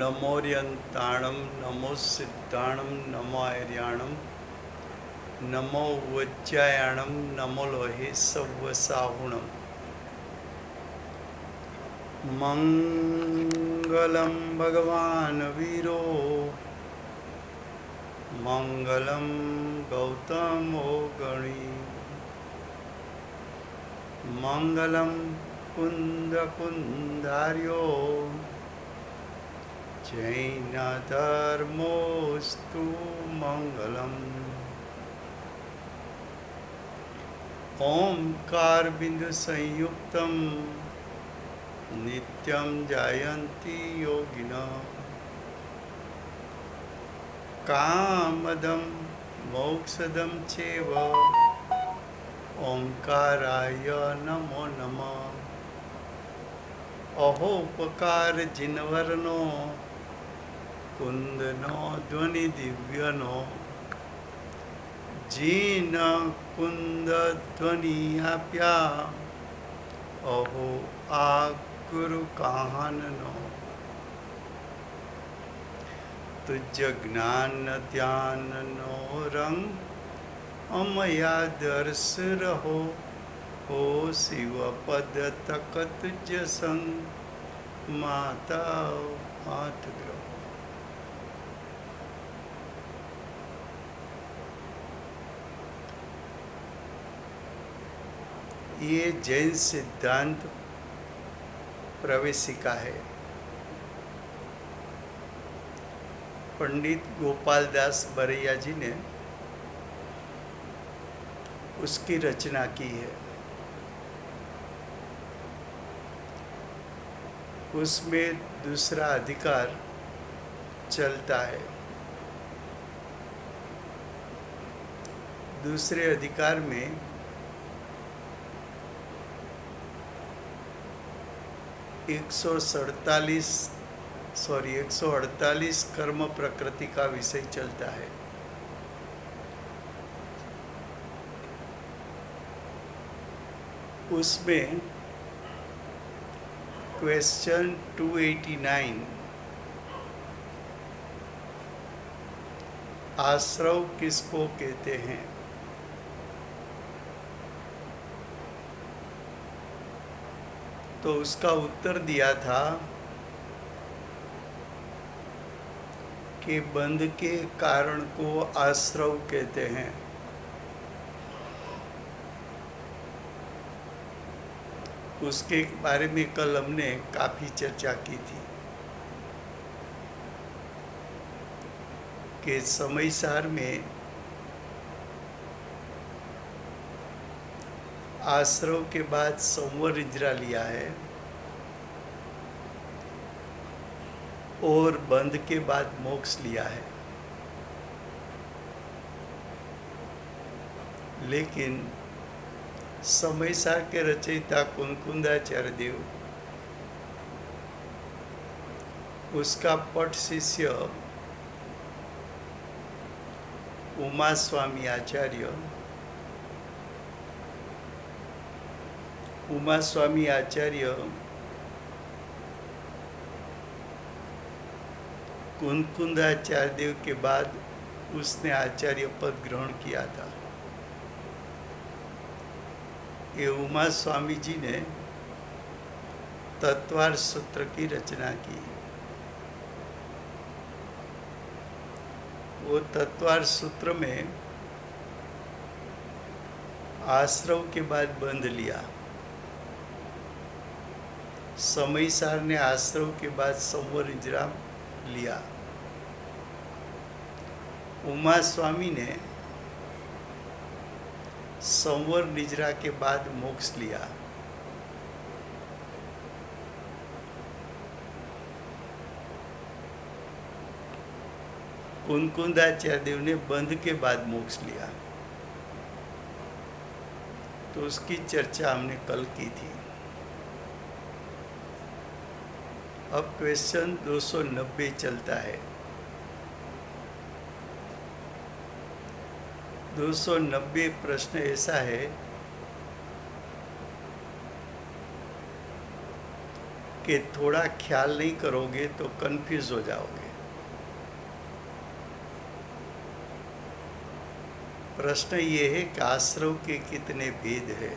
नमोर्यन्ताणं नमो सिद्धाणं नमो आर्याणं नमो वज्रायाणं नमो लोहे सव्वसाहुणं मङ्गलं भगवान् वीरो मङ्गलं गौतमो गणी मङ्गलं कुन्दकुन्दार्यो जैनधर्मोऽस्तु मङ्गलम् ओंकारबिन्दुसंयुक्तं नित्यं जायन्ति योगिनः कामदं मोक्षदं चैव ओंकाराय नमो नमः अहोपकार जिनवरनो कुंदनो ध्वनि दिव्यनो जीन कुंद ध्वनि आप्या अहो आ गुरु कहाननो तुझ ज्ञान ध्यान नो रंग अमया दर्श रहो हो शिव पद तक तुझ संग माता हाथ ग्रहो। ये जैन सिद्धांत प्रवेशिका है। पंडित गोपाल दास बरैया जी ने उसकी रचना की है। उसमें दूसरा अधिकार चलता है। दूसरे अधिकार में 148 कर्म प्रकृति का विषय चलता है। उसमें क्वेश्चन 289 आश्रव किसको कहते हैं, तो उसका उत्तर दिया था कि बंध के कारण को आश्रव कहते हैं। उसके बारे में कल हमने काफ़ी चर्चा की थी कि समयसार में आश्रव के बाद संवर इजरा लिया है और बंध के बाद मोक्ष लिया है। लेकिन समयसार के रचयिता कुंकुंदाचार्य देव उसका पट शिष्य उमा स्वामी आचार्य कुंकुंदाचार्य देव के बाद उसने आचार्य पद ग्रहण किया था। ये उमा स्वामी जी ने तत्वार सूत्र की रचना की। वो तत्वार सूत्र में आश्रव के बाद बंध लिया। समयसार ने आश्रव के बाद संवर इजरा लिया। उमा स्वामी ने संवर निजरा के बाद मोक्ष लिया। कुंकुंदाचार्य देव ने बंध के बाद मोक्ष लिया। तो उसकी चर्चा हमने कल की थी। अब क्वेश्चन 290 चलता है। 290 प्रश्न ऐसा है कि थोड़ा ख्याल नहीं करोगे तो कंफ्यूज हो जाओगे। प्रश्न ये है कि आश्रव के कितने भेद है।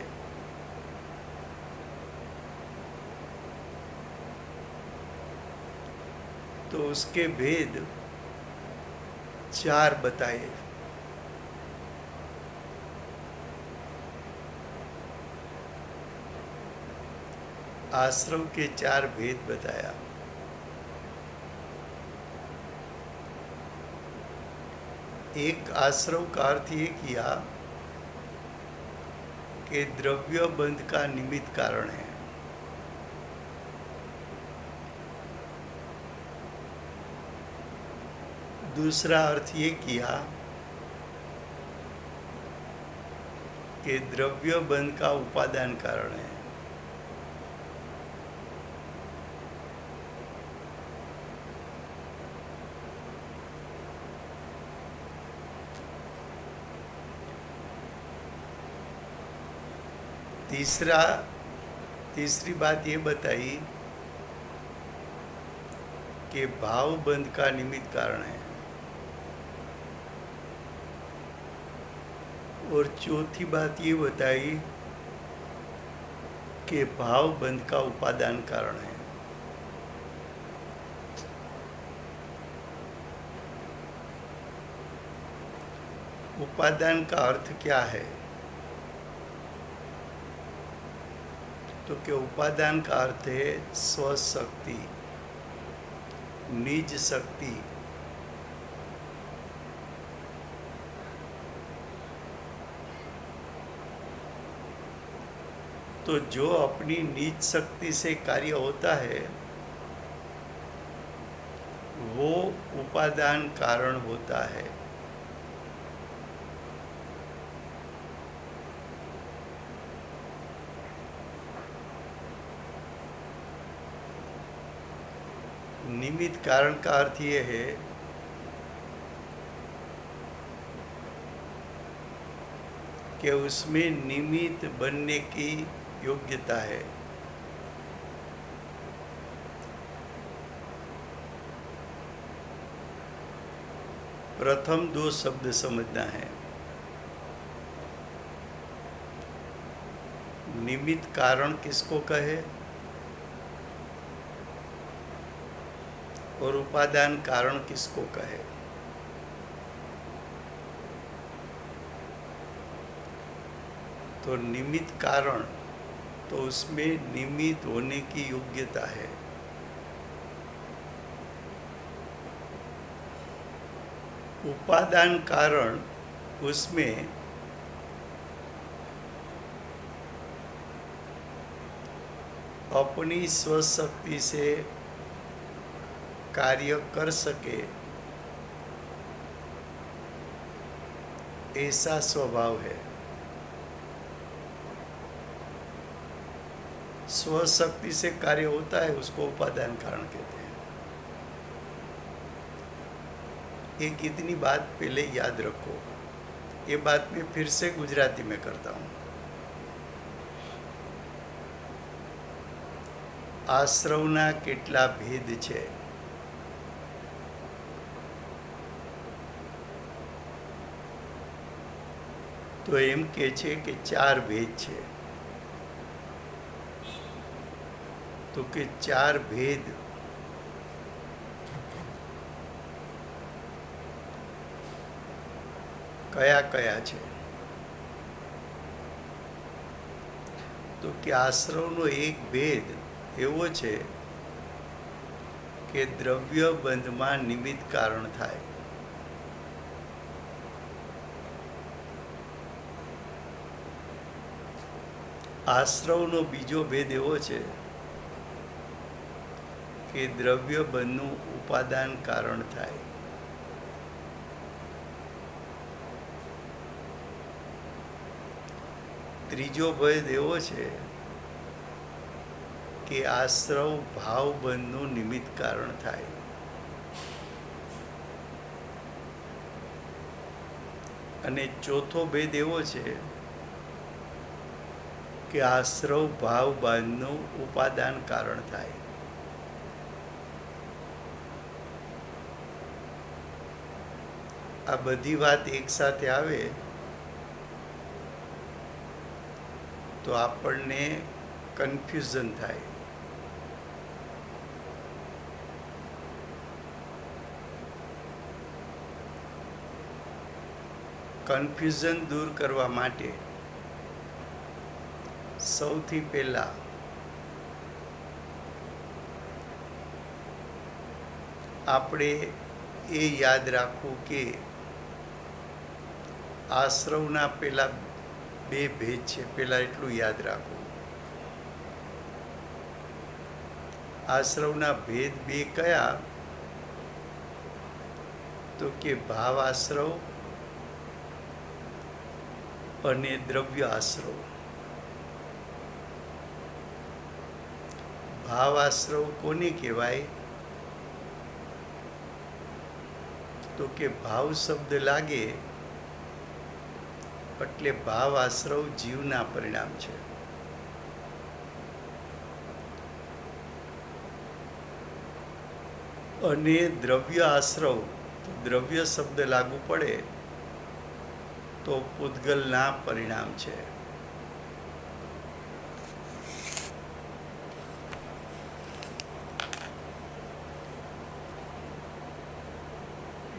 तो उसके भेद 4 बताए। आश्रव के 4 भेद बताया। एक आश्रव का अर्थ ये किया कि द्रव्य बंध का निमित्त कारण है। दूसरा अर्थ ये किया कि द्रव्य बंध का उपादान कारण है। तीसरी बात ये बताई कि भाव बंध का निमित्त कारण है। और चौथी बात ये बताई कि भाव बंध का उपादान कारण है। उपादान का अर्थ क्या है? तो कि उपादान का अर्थ है स्वशक्ति, निज शक्ति। तो जो अपनी निज शक्ति से कार्य होता है वो उपादान कारण होता है। निमित्त कारण का अर्थ ये है कि उसमें निमित्त बनने की योग्यता है। प्रथम 2 शब्द समझना है। निमित्त कारण किसको कहे और उपादान कारण किसको कहे? तो निमित्त कारण तो उसमें निमित्त होने की योग्यता है। उपादान कारण उसमें अपनी स्वशक्ति से कार्य कर सके ऐसा स्वभाव है। स्वशक्ति से कार्य होता है उसको उपादान कारण कहते हैं। एक इतनी बात पहले याद रखो। ये बात मैं फिर से गुजराती में करता हूँ। आश्रवना કેટલા ભેદ છે? તો એમ કહે છે કે 4 ભેદ છે। તો કે 4 ભેદ કયા કયા છે? તો કે આશ્રવનો એક ભેદ એવો છે કે દ્રવ્ય બંધમાં નિમિત્ત કારણ થાય। આશ્રવનો બીજો ભેદ એવો છે કે દ્રવ્ય બંધનું ઉપાદાન કારણ થાય। ત્રીજો ભેદ એવો છે કે આશ્રવ ભાવ બંધનું નિમિત્ત કારણ થાય। અને ચોથો ભેદ એવો છે કે આશ્રવ ભાવ બંધનું ઉપાદાન કારણ થાય। આ બધી વાત એક સાથે આવે તો આપણને કન્ફ્યુઝન થાય. કન્ફ્યુઝન દૂર કરવા માટે સૌથી પહેલાં આપણે એ યાદ રાખવું કે આશ્રવના પેલા બે ભેદ છે. પહેલાં એટલું યાદ રાખવું. આશ્રવના ભેદ બે કયા? તો કે ભાવ આશ્રવ અને દ્રવ્ય આશ્રવ. ભાવ આશ્રવ કોને કહેવાય? તો કે ભાવ શબ્દ લાગે એટલે ભાવ આશ્રવ જીવના પરિણામ છે. અને દ્રવ્ય આશ્રવ, દ્રવ્ય શબ્દ લાગુ પડે તો પૂતગલના પરિણામ છે.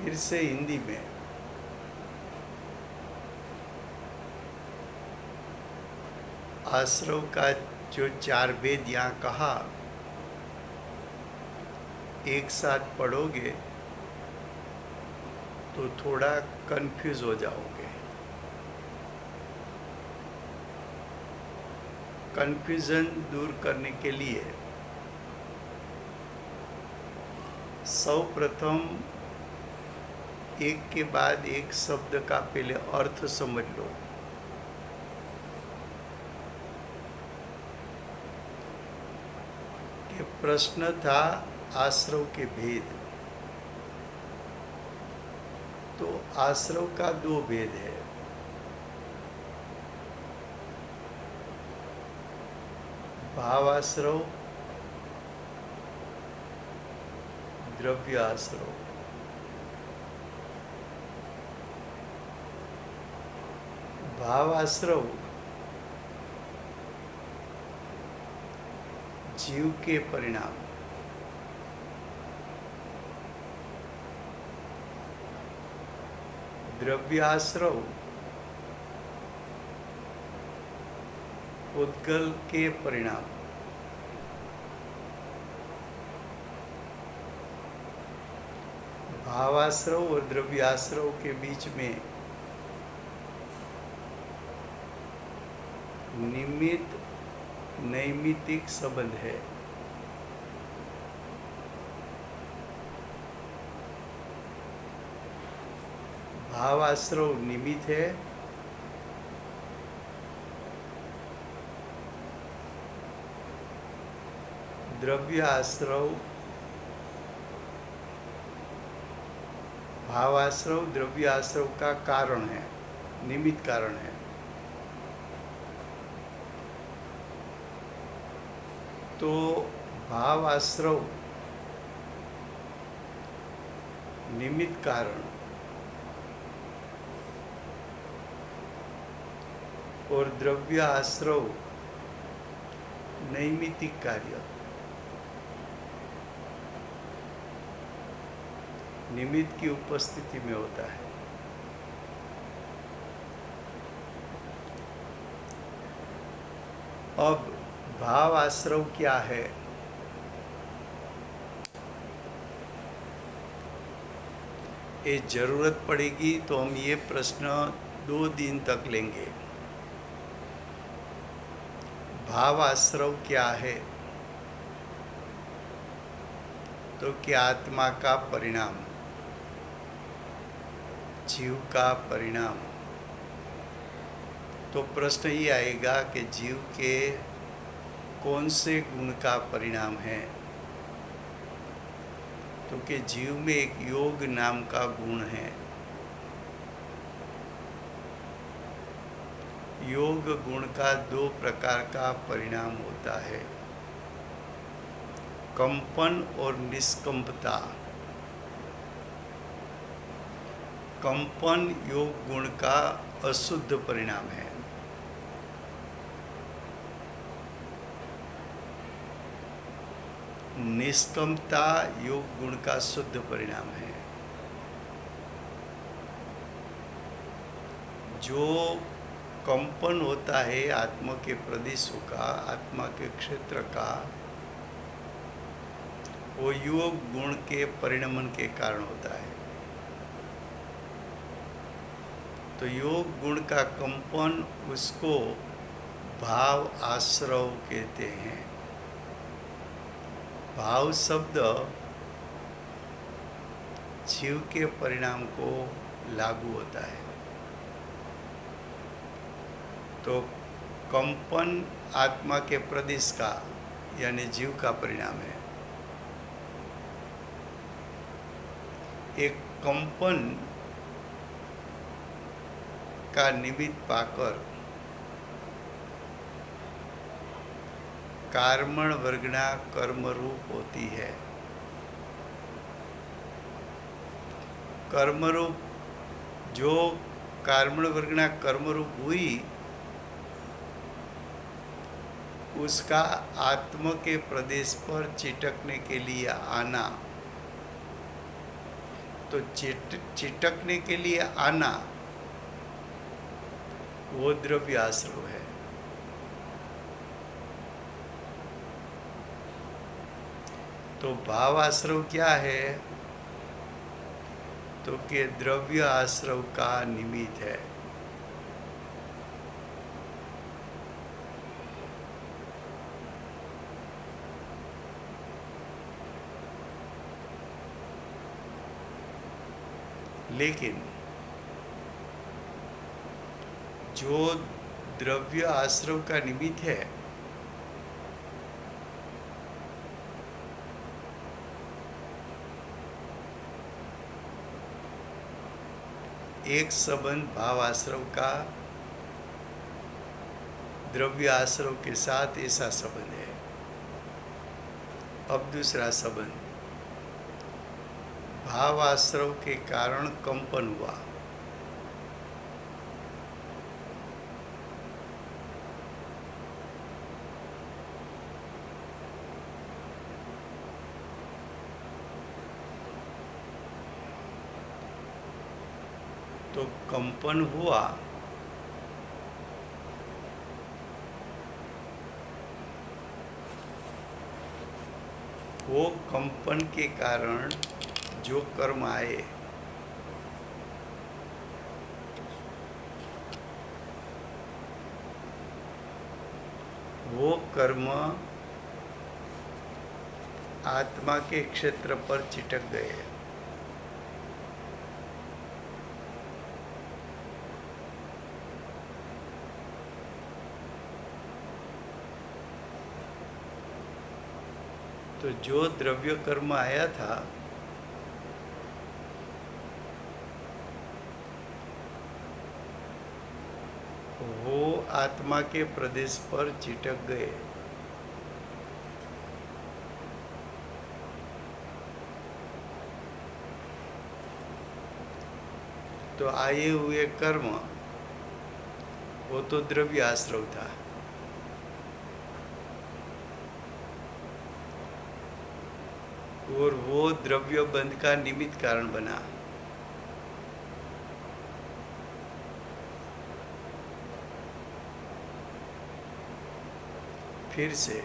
फिर से हिंदी में आश्रव का जो चार भेद यहाँ कहा, एक साथ पढ़ोगे तो थोड़ा कंफ्यूज हो जाओगे. कंफ्यूजन दूर करने के लिए सर्वप्रथम एक के बाद एक शब्द का पहले अर्थ समझ लो. कि प्रश्न था आश्रव के भेद, तो आश्रव का दो भेद है. भाव आश्रव, द्रव्य आश्रव. भाव आश्रव जीव के परिणाम. द्रव्य आश्रव पूतगल के परिणाम. भावाश्रव और द्रव्य आश्रव के बीच में निमित्त नैमित्तिक संबंध है. भाव आश्रव निमित्त है, द्रव्य आश्रव भाव आश्रव द्रव्य आश्रव का कारण है, निमित्त कारण है. तो भाव आश्रव निमित्त कारण और द्रव्य आश्रव नैमित्तिक कार्य. निमित्त की उपस्थिति में होता है. अब भाव आश्रव क्या है? ये जरूरत पड़ेगी तो हम ये प्रश्न 2 दिन तक लेंगे. भाव आश्रव क्या है? तो क्या आत्मा का परिणाम, जीव का परिणाम. तो प्रश्न ये आएगा कि जीव के कौन से गुण का परिणाम है? तो कि जीव में एक योग नाम का गुण है. योग गुण का 2 प्रकार का परिणाम होता है, कंपन और निष्कंपता. कंपन योग गुण का अशुद्ध परिणाम है। निष्कमता योग गुण का शुद्ध परिणाम है। जो कंपन होता है आत्मा के प्रदेशों का, आत्मा के क्षेत्र का, वो योग गुण के परिणमन के कारण होता है। तो योग गुण का कंपन उसको भाव आश्रव कहते हैं। भाव शब्द जीव के परिणाम को लागू होता है। तो कंपन आत्मा के प्रदेश का यानी जीव का परिणाम है। एक कंपन का निमित्त पाकर कार्मण वर्गना कर्म रूप होती है। कर्म रूप जो कार्मण वर्गना कर्म रूप हुई, उसका आत्मा के प्रदेश पर चिटकने के लिए आना। तो चिटकने के लिए आना वो द्रव्य आश्रव है। तो भाव आश्रव क्या है? तो कि द्रव्य आश्रव का निमित्त है। लेकिन जो द्रव्य आश्रव का निमित्त है, एक संबंध भाव आश्रव का द्रव्य आश्रव के साथ ऐसा संबंध है। अब दूसरा संबंध, भाव आश्रव के कारण कंपन हुआ। तो कंपन हुआ, वो कंपन के कारण जो कर्म आए, वो कर्म आत्मा के क्षेत्र पर चिटक गए। तो जो द्रव्य कर्म आया था, वो आत्मा के प्रदेश पर चिटक गए। तो आए हुए कर्म वो तो द्रव्य आश्रव था। और वो द्रव्य बंध का निमित्त कारण बना। फिर से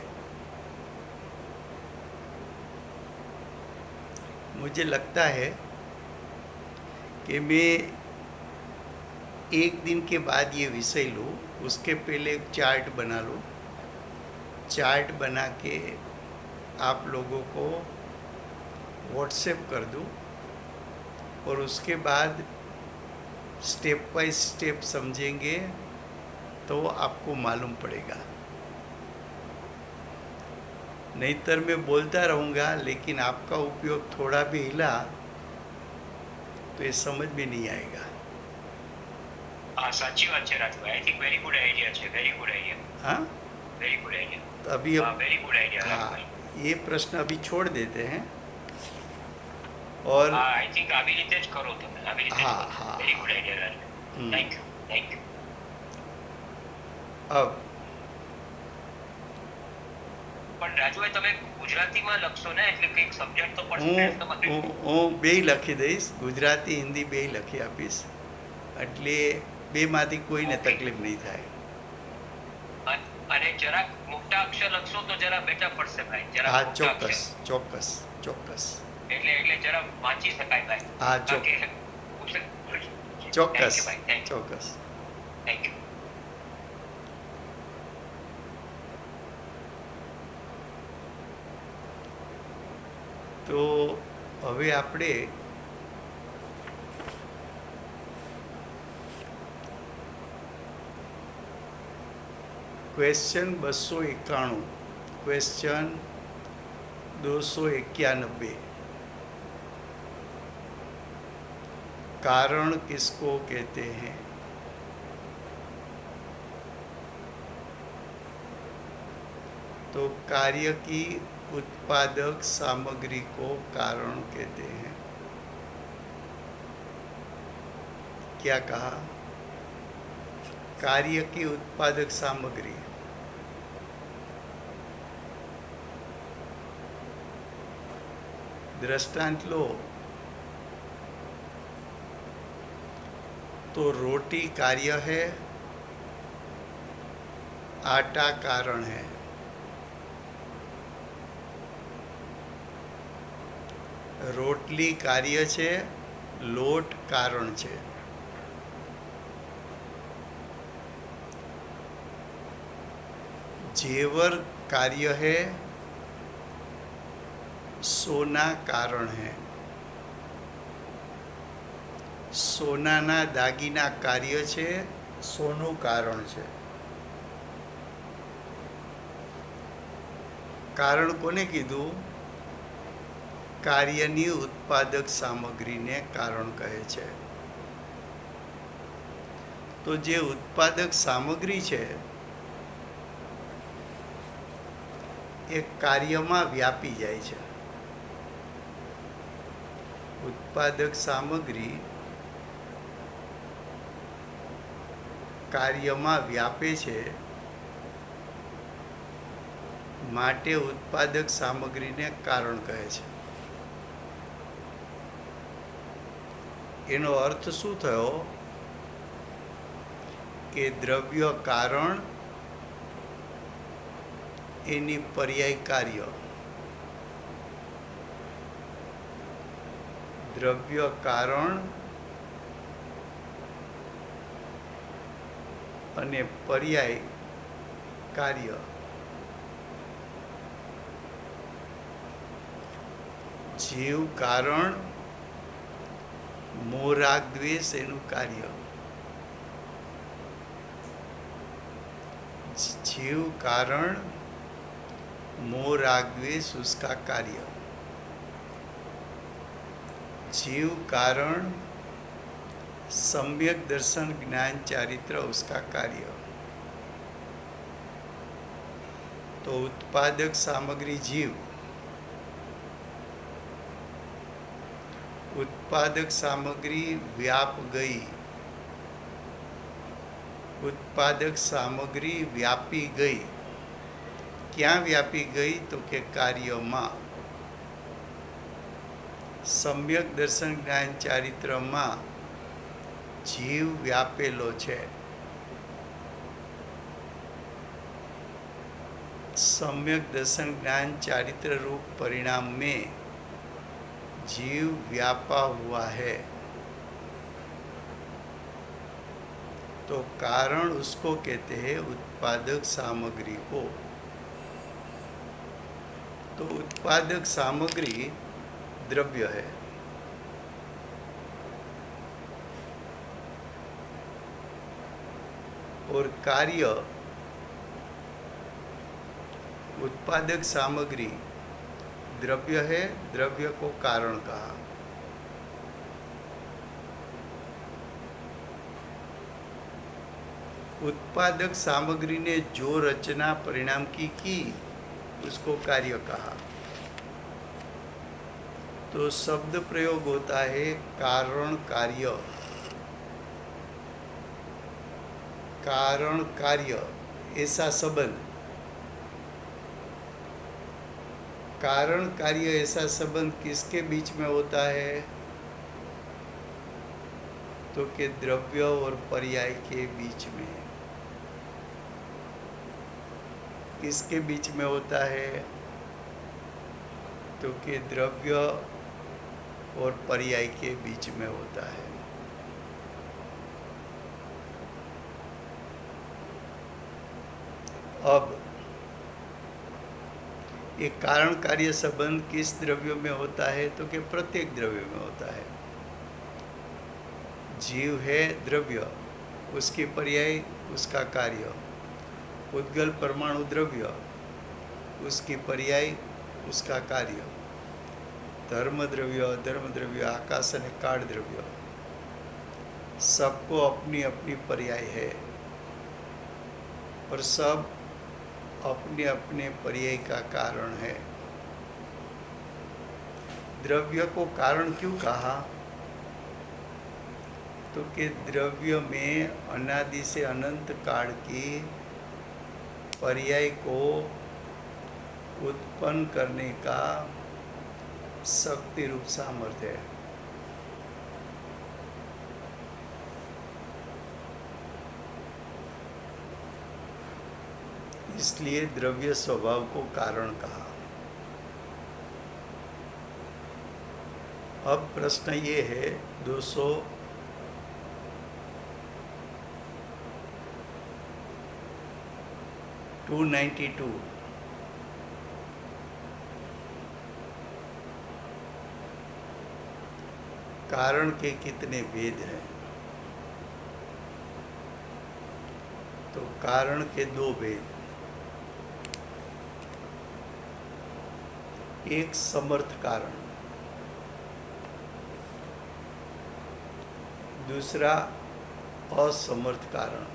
मुझे लगता है कि मैं एक दिन के बाद ये विषय लूँ, उसके पहले एक चार्ट बना लूँ। चार्ट बना के आप लोगों को व्हाट्सएप कर दूँ और उसके बाद स्टेप बाय स्टेप समझेंगे तो आपको मालूम पड़ेगा। नहींतर मैं बोलता रहूँगा, लेकिन आपका उपयोग थोड़ा भी हिला तो ये समझ में नहीं आएगा। સાચી વાત છે Rajbhai. I think very good idea છે. Very good idea. हाँ, વેરી ગુડ આઈડિયા. तो अभी વેરી ગુડ આઈડિયા हाँ, રાજભાઈ. ये प्रश्न अभी छोड़ देते हैं। और હા આઈ થિંક આવી રીતે જ કરો તમે, આવી રીતે હા, હા, very good idea Raju. Hmm. Thank you, thank you. अब પણ રાજુભાઈ તમે ગુજરાતીમાં લખશો ને, એટલે કંઈક સબ્જેક્ટ તો પડશે હું તમારે. હું બેય લખી દઈશ, ગુજરાતી હિન્દી બેય લખી આપીશ, એટલે બેમાંથી કોઈને Okay. તકલીફ નહીં થાય. અને જરાક મોટા અક્ષર લખશો તો જરા બેટર પડશે ભાઈ, જરા હા, મોટા ચોક્કસ અક્ષર. ચોક્કસ ચોક્કસ એટલે જરા વાંચી શકાય ભાઈ. હા, બાકી ચોક્કસ Thank you, ભાઈ. Thank you. ચોક્કસ. Thank you. તો હવે આપણે ક્વેશ્ચન 291, क्वेश्चन 291, कारण किसको कहते हैं? तो कार्य की उत्पादक सामग्री को कारण कहते हैं. क्या कहा? कार्य की उत्पादक सामग्री. दृष्टांत लो तो रोटी कार्य है, आटा कारण है. રોટલી કાર્ય છે, લોટ કારણ છે. जेवर कार्य है, सोना कारण है. સોનાના દાગીના કાર્ય છે, સોનું કારણ છે. કારણ કોને કીધું? કાર્યની ઉત્પાદક સામગ્રીને કારણ કહે છે. તો જે ઉત્પાદક સામગ્રી છે એ કાર્યમાં વ્યાપી જાય છે. ઉત્પાદક સામગ્રી કાર્યમાં વ્યાપે છે, માટે ઉત્પાદક સામગ્રીને કારણ કહે છે. એનો અર્થ શું થયો? કે દ્રવ્ય કારણ એની પર્યાય કાર્ય. દ્રવ્ય કારણ અને પર્યાય કાર્ય. જીવ કારણ, मोह राग द्वेष एनु कार्य. जीव कारण, मोह राग द्वेष उसका कार्य. जीव कारण, सम्यक दर्शन ज्ञान चारित्र उसका कार्य. तो उत्पादक सामग्री जीव, उत्पादक सामग्री व्याप गई. उत्पादक सामग्री व्यापी गई. क्या व्यापी गई? तो के कार्य में. सम्यक दर्शन ज्ञान चारित्र में जीव व्यापेलो छे. सम्यक दर्शन ज्ञान चारित्र रूप परिणाम में जीव व्यापा हुआ है. तो कारण उसको कहते हैं उत्पादक सामग्री को. तो उत्पादक सामग्री द्रव्य है. और कार्य उत्पादक सामग्री द्रव्य है, द्रव्य को कारण कहा. उत्पादक सामग्री ने जो रचना परिणाम की उसको कार्य कहा. तो शब्द प्रयोग होता है कारण कार्य। कारण कार्य ऐसा संबंध, कारण कार्य ऐसा संबंध किसके बीच में होता है? तो कि द्रव्य और पर्याय के बीच में। किसके बीच में होता है? तो कि द्रव्य और पर्याय के बीच में होता है। अब एक कारण कार्य संबंध किस द्रव्य में होता है? तो कि प्रत्येक द्रव्य में होता है। जीव है द्रव्य, उसकी पर्याय उसका कार्य। उद्गल परमाणु द्रव्य, उसकी पर्याय उसका कार्य। धर्म द्रव्य, अधर्म द्रव्य, आकाश और काल द्रव्य, सबको अपनी अपनी पर्याय है और सब अपने अपने पर्याय का कारण है। द्रव्य को कारण क्यों कहा? तो कि द्रव्य में अनादि से अनंत काल की पर्याय को उत्पन्न करने का शक्ति रूप सामर्थ्य है। इसलिए द्रव्य स्वभाव को कारण कहा। अब प्रश्न ये है 292, कारण के कितने भेद हैं? तो कारण के दो भेद। एक समर्थ कारण, दूसरा असमर्थ कारण।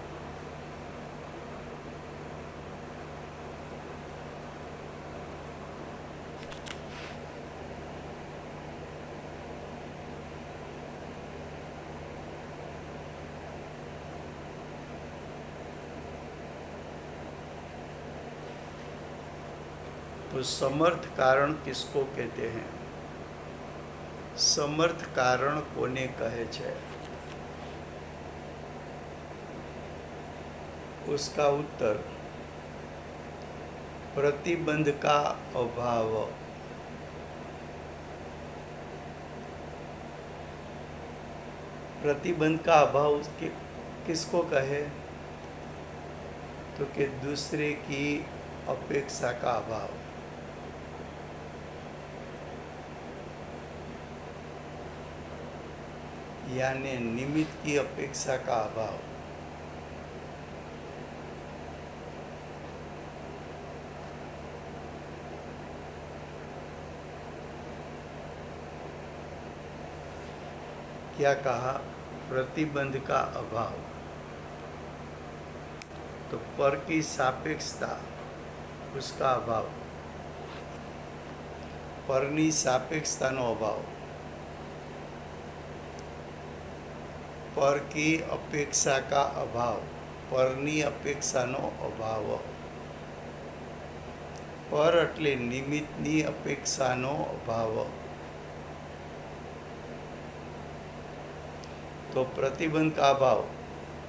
तो समर्थ कारण किसको कहते हैं? समर्थ कारण कोने कहे छे? उसका उत्तर प्रतिबंध का अभाव। प्रतिबंध का अभाव किसको कहे? तो कि दूसरे की अपेक्षा का अभाव। यानी निमित्त की अपेक्षा का अभाव। क्या कहा? प्रतिबंध का अभाव। तो पर की सापेक्षता, उसका अभाव। पરની सापेक्षताનો अभाव। पर की अपेक्षा का अभाव, पરની अपेक्षाનો अभाव। पर એટલે નિમિત્તની અપેક્ષાનો અભાવ। तो प्रतिबंध का अभाव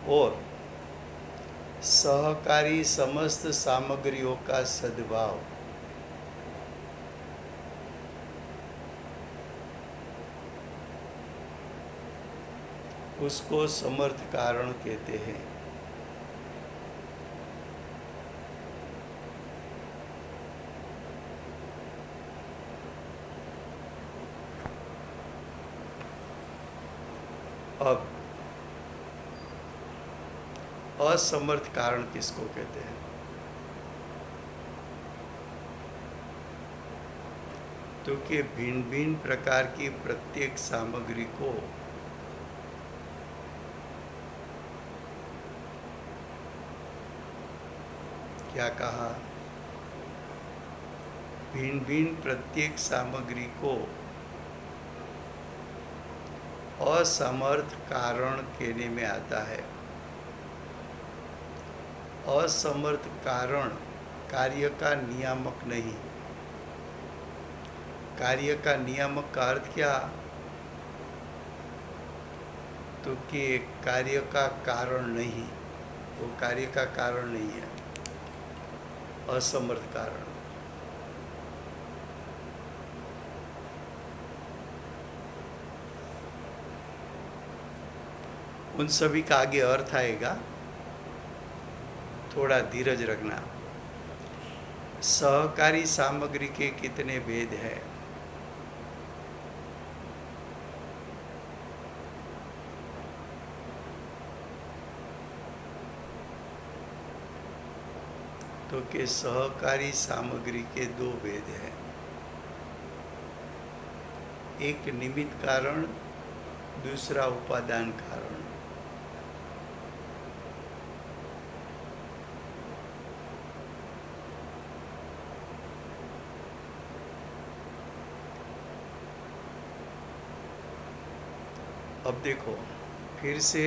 और सहकारी समस्त सामग्रियों का सद्भाव। उसको समर्थ कारण कहते हैं। अब असमर्थ कारण किसको कहते हैं? तो कि भिन्न भिन्न प्रकार की प्रत्येक सामग्री को क्या कहा? भिन्न भिन्न प्रत्येक सामग्री को असमर्थ कारण कहने में आता है। असमर्थ कारण कार्य का नियामक नहीं। कार्य का नियामक का अर्थ क्या? तो कि कार्य का कारण नहीं, वो कार्य का कारण नहीं है, असमर्थ कारण। उन सभी का आगे अर्थ आएगा, थोड़ा धीरज रखना। सहकारी सामग्री के कितने भेद हैं? तो कि सहकारी सामग्री के दो भेद हैं, एक निमित्त कारण, दूसरा उपादान कारण। अब देखो फिर से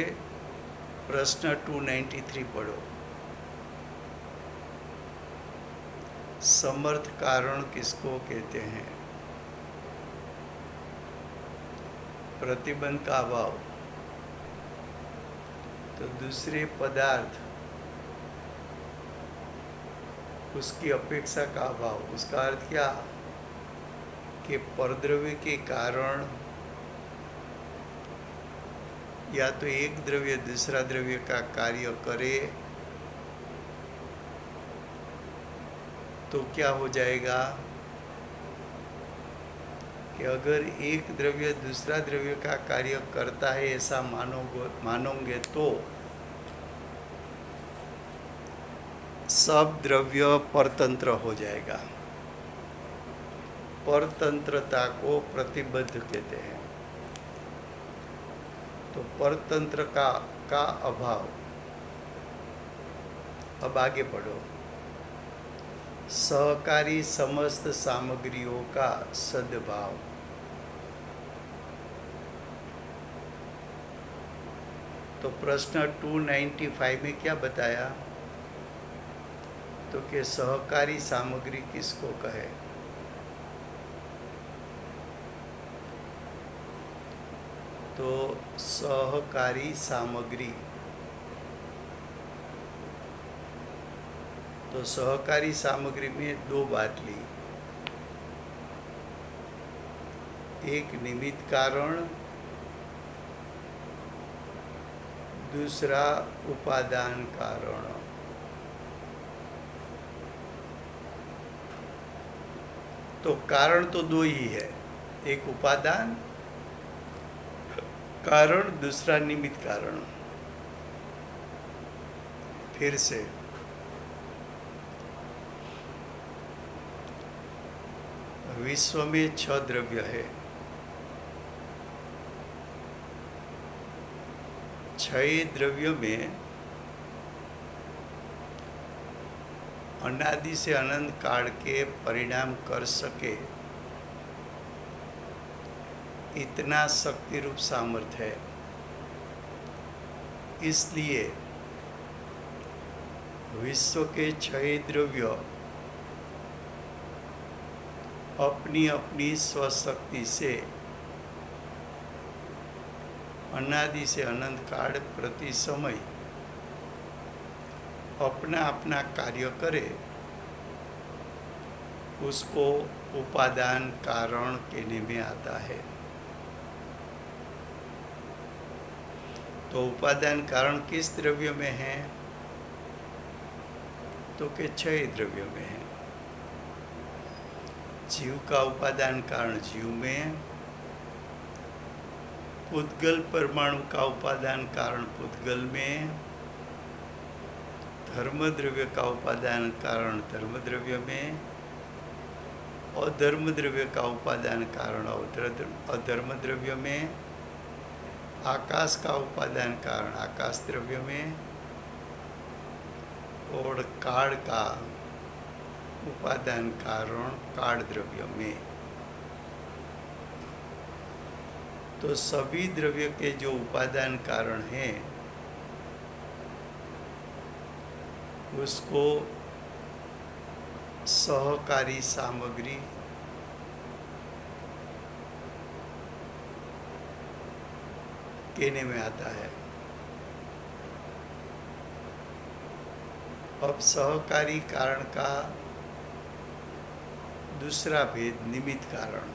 प्रश्न 293 पढ़ो। समर्थ कारण किसको कहते हैं? प्रतिबंध का अभाव, तो दूसरे पदार्थ उसकी अपेक्षा का अभाव। उसका अर्थ क्या कि परद्रव्य के कारण या तो एक द्रव्य दूसरा द्रव्य का कार्य करे तो क्या हो जाएगा कि अगर एक द्रव्य दूसरा द्रव्य का कार्य करता है ऐसा मानोगे तो सब द्रव्य परतंत्र हो जाएगा। परतंत्रता को प्रतिबद्ध कहते हैं। तो परतंत्र का अभाव। अब आगे पढ़ो। सहकारी समस्त सामग्रियों का सद्भाव। तो प्रश्न 295 में क्या बताया? तो कि सहकारी सामग्री किसको कहे? तो सहकारी सामग्री, तो सहकारी सामग्री में दो बात ली, एक निमित्त कारण, दूसरा उपादान कारण। तो कारण तो दो ही है, एक उपादान कारण, दूसरा निमित्त कारण। फिर से विश्व में 6 द्रव्य है। 6 द्रव्यों में अनादि से अनंत काल के परिणाम कर सके इतना शक्ति रूप सामर्थ्य है। इसलिए विश्व के 6 द्रव्य अपनी अपनी स्वशक्ति से अनादि से अनंत काल प्रति समय अपना अपना कार्य करे, उसको उपादान कारण कहने में आता है। तो उपादान कारण किस द्रव्य में है? तो के 6 द्रव्यों में है। जीव का उपादान कारण जीव में, पुद्गल परमाणु का उपादान कारण पुद्गल में, धर्म द्रव्य का उपादान कारण धर्म द्रव्य में, और धर्म द्रव्य का उपादान कारण अधर्म द्रव्य में, आकाश का उपादान कारण आकाश द्रव्य में, और काल का उपादान कारण काल द्रव्य में। तो सभी द्रव्य के जो उपादान कारण हैं उसको सहकारी सामग्री कहने में आता है। अब सहकारी कारण का दूसरा भेद निमित्त कारण।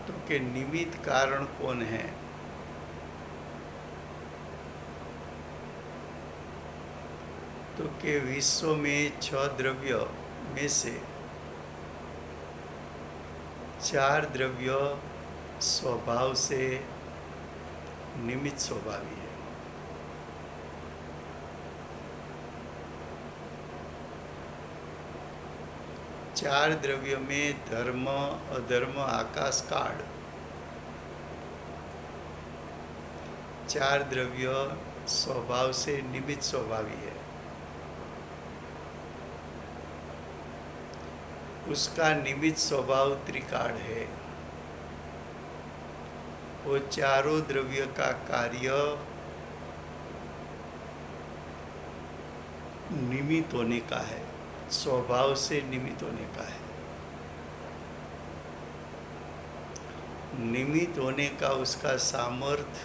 तो कि निमित्त कारण कौन है? तो कि विश्व में 6 द्रव्य में से 4 द्रव्य स्वभाव से निमित्त स्वभावी है। चार द्रव्य में धर्म अधर्म आकाश काल 4 द्रव्य स्वभाव से निमित्त स्वभावी है। उसका निमित्त स्वभाव त्रिकाल है। वो चारों द्रव्य का कार्य निमित्त होने का है, स्वभाव से निमित्त होने का है। निमित्त होने का उसका सामर्थ्य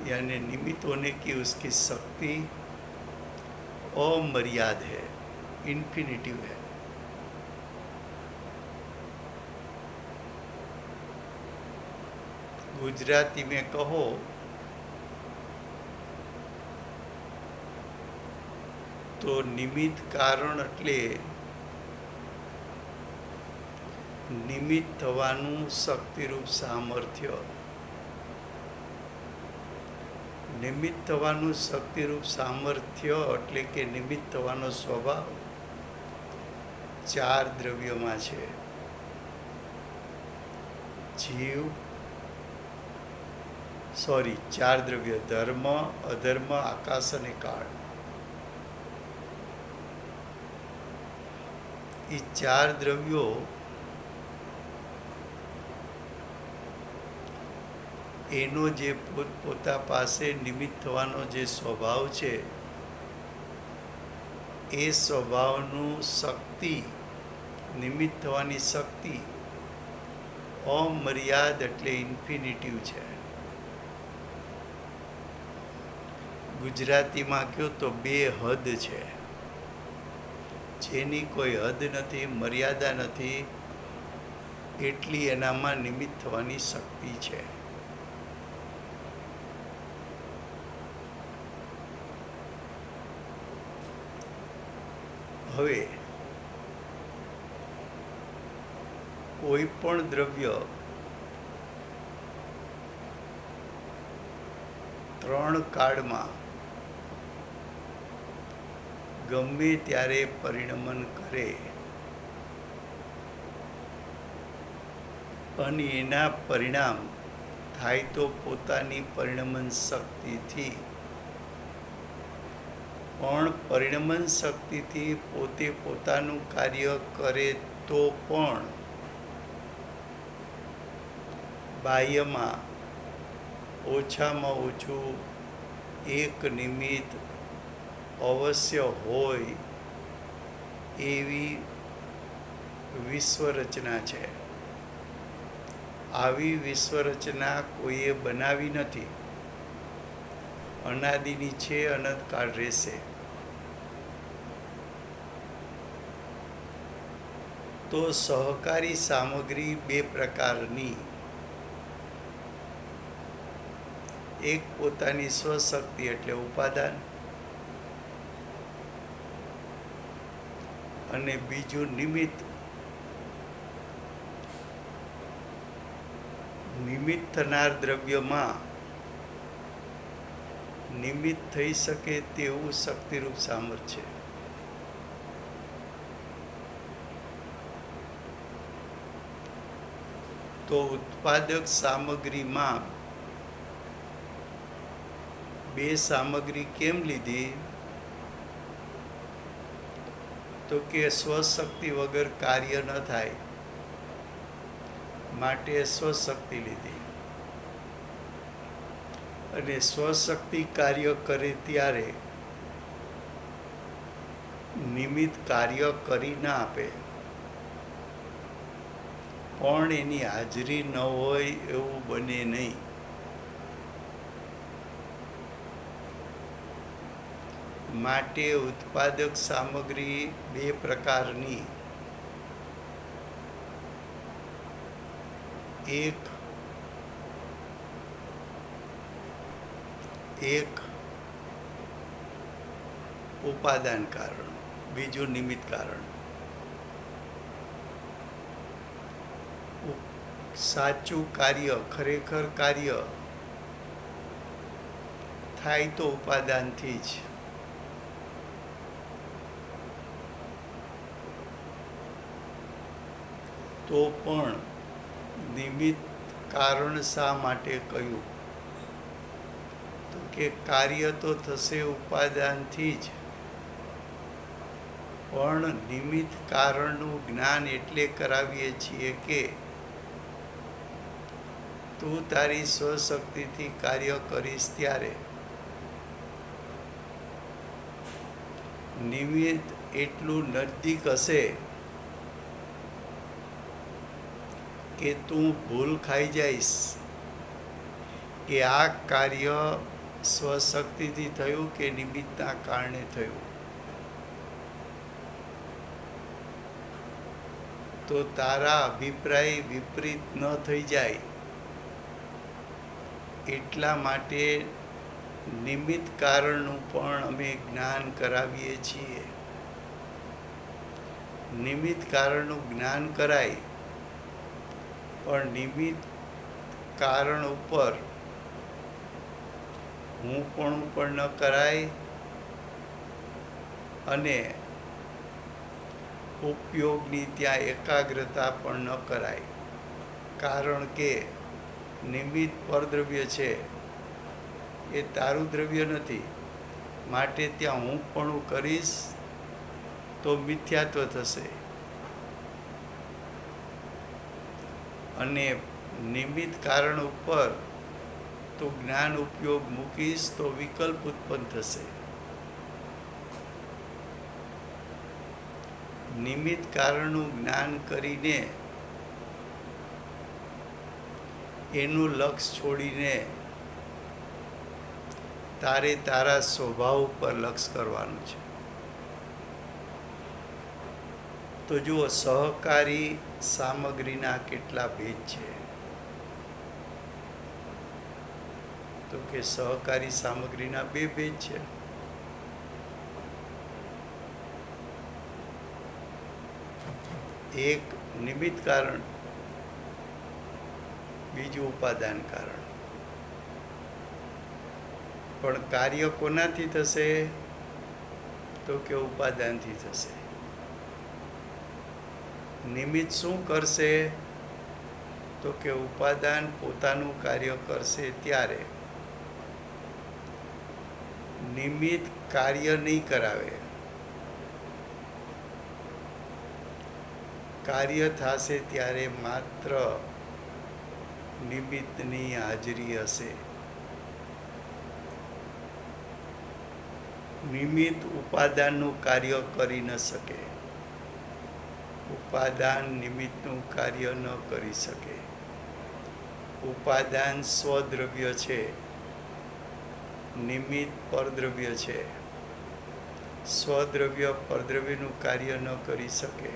यानी निमित्त होने की उसकी शक्ति अमर्याद है, इन्फिनिटिव है। गुजराती में कहो तो निमित्त कारण એટલે નિમિત્ત થવાનું શક્તિરૂપ સામર્થ્ય। નિમિત્ત થવાનું શક્તિરૂપ સામર્થ્ય એટલે કે નિમિત્ત થવાનો સ્વભાવ 4 દ્રવ્યોમાં છે। જીવ 4 દ્રવ્ય ધર્મ અધર્મ આકાશ અને કાળ। એ 4 દ્રવ્યો એનો જે પોતા પાસે નિમિત્ત થવાનો જે સ્વભાવ છે એ સ્વભાવનું શક્તિ નિમિત્ત થવાની શક્તિ અમર્યાદ એટલે ઇન્ફિનિટિવ છે। ગુજરાતીમાં કહો તો 2 હદ છે, જેની કોઈ હદ નથી, મર્યાદા નથી, એટલી એનામાં નિમિત્ત થવાની શક્તિ છે। હવે કોઈ પણ દ્રવ્ય 3 કાળમાં ગમે ત્યારે પરિણમન કરે અને એના પરિણામ થાય તો પોતાની પરિણમન શક્તિથી, પણ પરિણમન શક્તિથી પોતે પોતાનું કાર્ય કરે તો પણ બાહ્યમાં ઓછામાં ઓછું એક નિમિત્ત અવશ્ય હોય એવી વિશ્વરચના છે। આવી વિશ્વરચના કોઈએ બનાવી નથી, અનાદિની છે, અનંતકાળ રહેશે। તો સહકારી સામગ્રી 2 પ્રકારની, એક પોતાની સ્વશક્તિ એટલે ઉપાદાન અને બીજું નિમિત્ત। નિમિત્ત થનાર દ્રવ્યમાં નિમિત્ત થઈ શકે તેવું શક્તિરૂપ સામર્થ્ય છે। તો ઉત્પાદક સામગ્રીમાં 2 સામગ્રી કેમ લીધી? તો કે સ્વશક્તિ વગર કાર્ય ન થાય, માટે સ્વશક્તિ લીધી. અને સ્વશક્તિ કાર્ય કરે ત્યારે નિમિત્ત કાર્ય કરી ના આપે, પણ એની હાજરી ન હોય એવું બને નહીં. માટે ઉત્પાદક સામગ્રી બે પ્રકારની, એક ઉપાદાન કારણ, બીજું નિમિત્ત કારણ. સાચું કાર્ય, ખરેખર કાર્ય થાય તો ઉપાદાનથી જ. તો પણ નિમિત્ત કારણ શા માટે કહ્યું? તો કે કાર્ય તો થશે ઉપાદાનથી જ, પણ નિમિત્ત કારણનું જ્ઞાન એટલે કરાવીએ છીએ કે તું તારી સ્વશક્તિથી કાર્ય કરીશ ત્યારે નિમિત્ત એટલું નજદીક હશે કે તું ભૂલ ખાઈ જઈશ કે આ કાર્ય સ્વશક્તિથી થયું કે નિમિત્તના કારણે થયું. તો તારા અભિપ્રાય વિપરીત ન થઈ જાય એટલા માટે નિમિત્ત કારણનું પણ અમે જ્ઞાન કરાવીએ છીએ. નિમિત્ત કારણનું જ્ઞાન કરાય, પણ નિમિત્ત કારણ ઉપર હું પણ ન કરાય અને ઉપયોગની ત્યાં એકાગ્રતા પણ ન કરાય. કારણ કે નિમિત્ત પરદ્રવ્ય છે, એ તારું દ્રવ્ય નથી. માટે ત્યાં હું પણ કરીશ તો મિથ્યાત્વ થશે, અને નિમિત્ત કારણ ઉપર તો જ્ઞાન ઉપયોગ મૂકીશ તો વિકલ્પ ઉત્પન્ન થશે. નિમિત્ત કારણનું જ્ઞાન કરીને એનું લક્ષ છોડીને તારે તારા સ્વભાવ ઉપર લક્ષ કરવાનું છે. તો જુઓ, સહકારી સામગ્રીના કેટલા ભેદ છે. તો કે સહકારી સામગ્રીના બે ભેદ છે. એક નિમિત્ત કારણ, બીજું ઉપાદાન કારણ. પણ કાર્ય કોનાથી થશે? તો કે ઉપાદાનથી થશે. નિમિત્ત શું કરશે? તો કે ઉપાદાન પોતાનું કાર્ય કરશે ત્યારે. નિમિત્ત કાર્ય નહીં કરાવે. કાર્ય થશે ત્યારે માત્ર નિમિત્તની હાજરી હશે. નિમિત્ત ઉપાદાનનું કાર્ય કરી ન શકે. ઉપાદાન નિમિત્તનું કાર્ય ન કરી શકે. ઉપાદાન સ્વદ્રવ્ય છે, નિમિત્ત પરદ્રવ્ય છે. સ્વદ્રવ્ય પરદ્રવ્યનું કાર્ય ન કરી શકે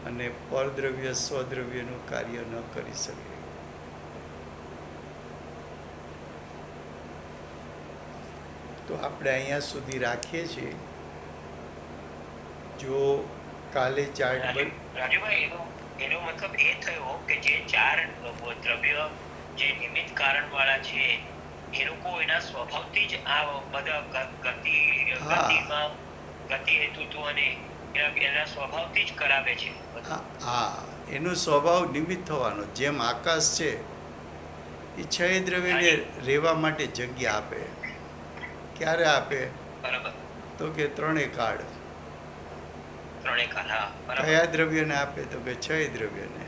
અને પરદ્રવ્ય સ્વદ્રવ્યનું કાર્ય ન કરી શકે. તો આપણે અહીંયા સુધી રાખીએ છીએ. જો કાલે ચાર્ટ રાજુભાઈ, એનો મતલબ એ થયો કે જે ચાર દ્રવ્ય જે નિમિત્ત કારણ વાળા છે એ લોકો એના સ્વભાવથી જ આ બધા ગતિ હેતુત્વ અને એના સ્વભાવથી જ કરાવે છે. હા, એનો સ્વભાવ નિમિત્ત થવાનો. જેમ આકાશ છે એ છ દ્રવ્યને રહેવા માટે જગ્યા આપે. ક્યારે આપે? બરાબર. તો કે ત્રણે કાળ. ત્રણે કાળ, હા, બરાબર. કયા દ્રવ્યને આપે? તો કે છ દ્રવ્યને.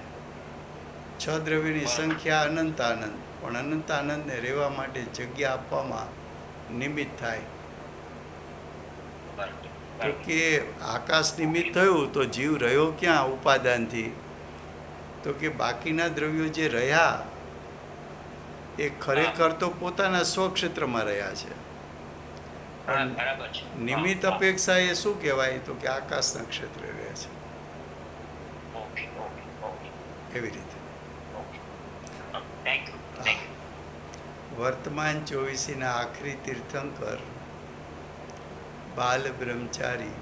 છ દ્રવ્યની સંખ્યા અનંત આનંદ, પણ અનંત આનંદને રહેવા માટે જગ્યા આપવામાં નિમિત્ત થાય. તો કે આકાશ નિમિત્ત થયું તો જીવ રહ્યો ક્યાં ઉપાદાનથી? તો કે બાકીના દ્રવ્યો જે રહ્યા એ ખરેખર તો પોતાના સ્વક્ષેત્રમાં રહ્યા છે. પણ બરાબર છે. નિમિત્ત અપેક્ષા એ શું કહેવાય? તો કે આકાશના ક્ષેત્રે રહે છે. ઓકે ઓકે ઓકે એવી રીતે okay. Thank you thank you. વર્તમાન ચોવીસીના આખરી તીર્થંકર બાલ બ્રહ્મચારી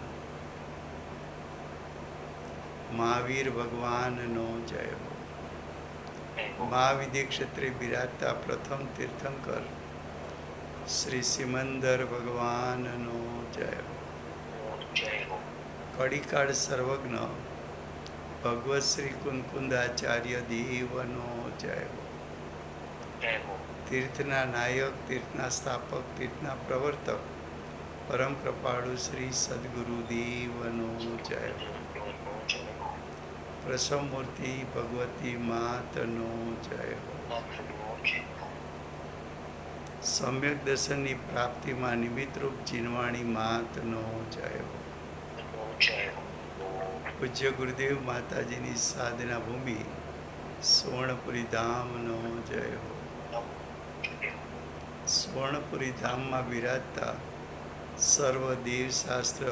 મહાવીર ભગવાનનો જય હો. મહાવિદ્ય ક્ષેત્રે બિરાજતા પ્રથમ તીર્થંકર શ્રી સિમંદર ભગવાનનો જય હો. જય હો. કડીકાળ સર્વજ્ઞ ભગવત શ્રી કુંકુંદાચાર્ય દેવનો જય હો. જય હો. તીર્થના નાયક, તીર્થના સ્થાપક, તીર્થના પ્રવર્તક પરમ કૃપાળુ શ્રી સદગુરુ દેવનો જય હો. પ્રસમ મૂર્તિ ભગવતી માતનો જય હો. સમ્યક દર્શનની પ્રાપ્તિમાં નિમિત્તરૂપ જીનવાણી માતનો જય હો. પૂજ્ય ગુરુદેવ માતાજીની સાધના ભૂમિ સુવર્ણપુરી ધામનો જય હો. સુવર્ણપુરી ધામમાં બિરાજતા સર્વ દેવશાસ્ત્ર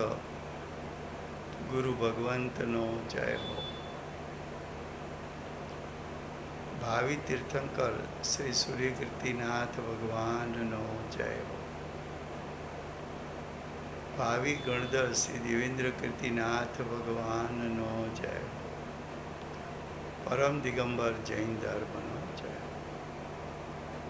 ગુરુ ભગવંતનો જય હો. ભાવિ તીર્થંકર શ્રી સૂર્યકીર્તિનાથ ભગવાનનો જય હો. ભાવિ ગણધર શ્રી દેવેન્દ્ર કીર્તિનાથ ભગવાનનો જય હો. પરમ દિગંબર જૈન ધર્મનો